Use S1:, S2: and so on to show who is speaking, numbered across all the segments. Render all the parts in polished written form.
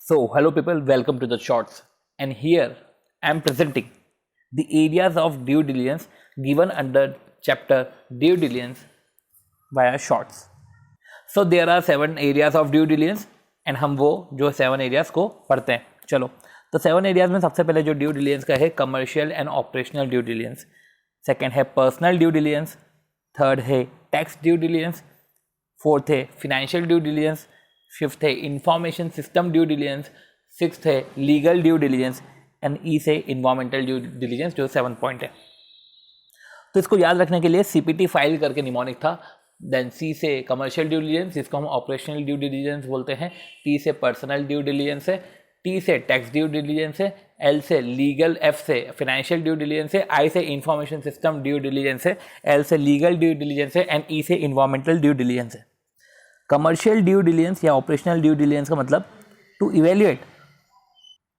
S1: So, hello people, welcome to the shorts. And here I am presenting the areas of due diligence given under chapter due diligence via shorts. So there are 7 areas of due diligence and हम वो जो 7 areas को पढ़ते हैं. चलो, तो 7 areas में सबसे पहले जो due diligence का है commercial and operational due diligence. Second है personal due diligence. Third है tax due diligence. Fourth है financial due diligence. फिफ्थ है information system due diligence. Sixth है लीगल ड्यू डिलीजेंस एंड ई से इन्वायरमेंटल ड्यू डिलीजेंस जो 7 point है. तो इसको याद रखने के लिए सीपीटी फाइल करके निमोनिक था. देन सी से कमर्शियल ड्यू डिलीजेंस जिसको हम ऑपरेशनल ड्यू डिलीजेंस बोलते हैं. टी से पर्सनल ड्यू डिलीजेंस है. टी से टैक्स ड्यू डिलीजेंस है. एल से लीगल. एफ से फाइनेंशियल ड्यू डिलीजेंस है. आई से इंफॉर्मेशन सिस्टम ड्यू डिलीजेंस है. एल से लीगल ड्यू डिलीजेंस है एंड ई से इन्वायरमेंटल ड्यू डिलीजेंस है. कमर्शियल ड्यू डिलीजेंस या ऑपरेशनल ड्यू डिलीजेंस का मतलब टू इवेल्युएट.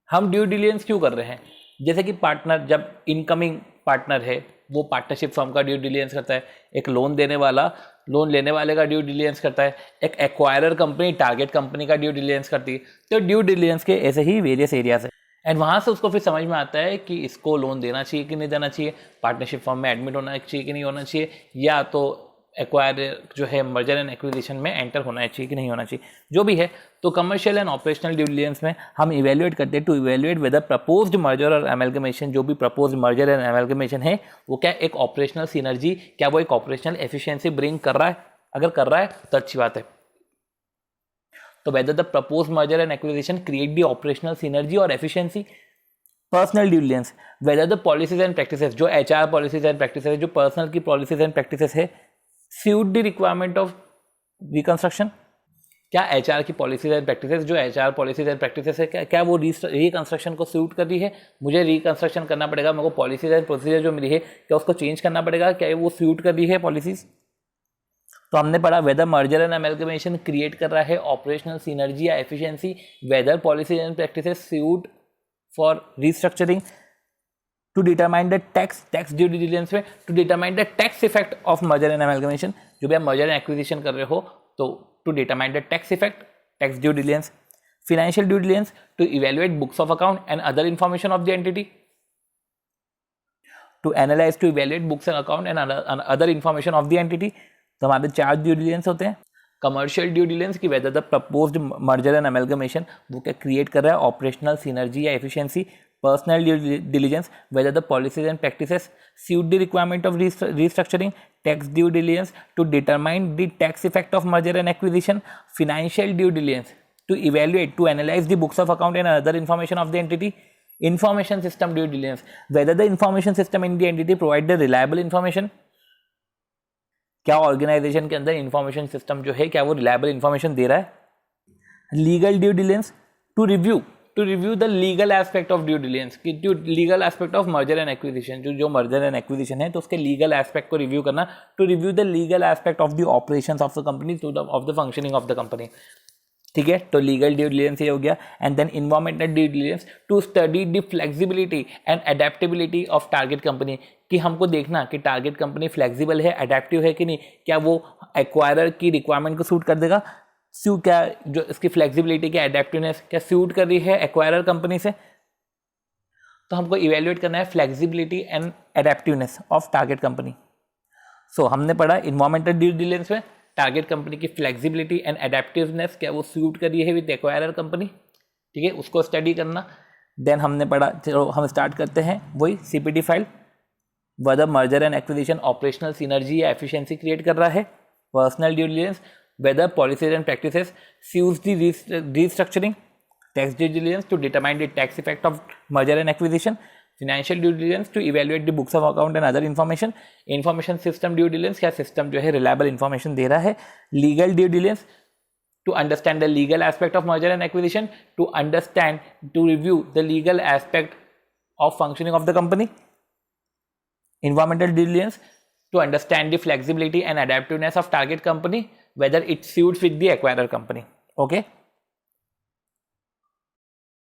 S1: हम ड्यू डिलीजेंस क्यों कर रहे हैं? जैसे कि पार्टनर, जब इनकमिंग पार्टनर है वो पार्टनरशिप फर्म का ड्यू डिलीजेंस करता है. एक लोन देने वाला लोन लेने वाले का ड्यू डिलीजेंस करता है. एक एक्वायरर कंपनी टारगेट कंपनी का ड्यू डिलीजेंस करती है. तो ड्यू डिलीजेंस के ऐसे ही वेरियस एरियाज है एंड वहाँ से उसको फिर समझ में आता है कि इसको लोन देना चाहिए कि नहीं देना चाहिए, पार्टनरशिप फर्म में एडमिट होना चाहिए कि नहीं होना चाहिए, या तो एक्वायर जो है मर्जर एंड एक्विजिशन में एंटर होना चाहिए कि नहीं होना चाहिए, जो भी है. तो commercial and operational due diligence में हम इवेल्युएट करते हैं to evaluate whether proposed merger और एमलगमेशन, जो भी प्रपोज्ड मर्जर एंड एमलगमेशन है वो क्या एक ऑपरेशनल सिनर्जी, क्या वो एक ऑपरेशनल एफिशिएंसी ब्रिंग कर रहा है. अगर कर रहा है तो अच्छी बात है. तो whether the proposed merger and acquisition create the operational synergy और efficiency. Personal due diligence whether the policies and practices, जो एचआर पॉलिसीज एंड प्रैक्टिसेस है, जो पर्सनल की पॉलिसीज एंड प्रैक्टिसेस है, suit the requirement of reconstruction. क्या HR की policies and practices, जो HR policies and practices है, क्या वो रिकंस्ट्रक्शन को सूट कर रही है? मुझे रिकंस्ट्रक्शन करना पड़ेगा, मेरे को पॉलिसीज एंड प्रोसीजर जो मिली है क्या उसको चेंज करना पड़ेगा, क्या वो सूट कर रही है पॉलिसीज? तो हमने पढ़ा whether merger and amalgamation create कर रहा है ऑपरेशनल सिनर्जी या efficiency, whether policies and practices suit for restructuring. To determine the tax due diligence में to determine the tax effect of merger and amalgamation, जो भी आप merger and acquisition कर रहे हो तो to determine the tax effect, tax due diligence. Financial due diligence to evaluate books of account and other information of the entity. To analyze, to evaluate books and account and other information of the entity. तो हमारे 4 due diligence होते हैं. Commercial due diligence की whether the proposed merger and amalgamation वो क्या create कर रहा है ऑपरेशनल सिनर्जी या efficiency. Personal due diligence whether the policies and practices suit the requirement of restructuring. Tax due diligence to determine the tax effect of merger and acquisition. Financial due diligence to evaluate, to analyse the books of account and other information of the entity. Information system due diligence whether the information system in the entity provide the reliable information. क्या organisation के अंदर information system जो है क्या वो reliable information दे रहा है? Legal due diligence to review the legal aspect of due diligence, कि जो legal aspect of merger and acquisition, जो मर्जर एंड एक्विजिशन है तो उसके लीगल एस्पेक्ट को रिव्यू करना. To review the legal aspect of the operations of the company, of the functioning of the company. ठीक है, तो लीगल ड्यू डिलीजेंस ये हो गया. And then environmental due diligence to study the flexibility and adaptability of target company, कि हमको देखना कि टारगेट कंपनी फ्लेक्सिबल है, अडेप्टिव है कि नहीं, क्या वो एक्वायरर की रिक्वायरमेंट को सूट कर देगा, क्या जो इसकी फ्लेक्सिबिलिटी की अडेप्टिवनेस क्या सूट कर रही है एक्वायरर कंपनी से. तो हमको इवेल्युएट करना है flexibility and adaptiveness of target company. So हमने पढ़ा इन्वायरमेंटल ड्यू डिलीजेंस में टारगेट कंपनी की फ्लेक्सिबिलिटी एंड अडेप्टिवनेस क्या वो सूट कर रही है विद एक्वायरर कंपनी. ठीक है, उसको स्टडी करना. देन हमने पढ़ा, चलो हम स्टार्ट करते हैं वही CPT file. Whether merger and acquisition operational synergy या एफिशिएंसी क्रिएट कर रहा है. Personal due diligence whether policies and practices suits the restructuring. Tax due diligence to determine the tax effect of merger and acquisition. Financial due diligence to evaluate the books of account and other information. Information system due diligence क्या system जो है reliable information दे रहा है. Legal due diligence to understand the legal aspect of merger and acquisition, to review the legal aspect of functioning of the company. Environmental due diligence to understand the flexibility and adaptiveness of target company, whether it suits with the acquirer company. Okay.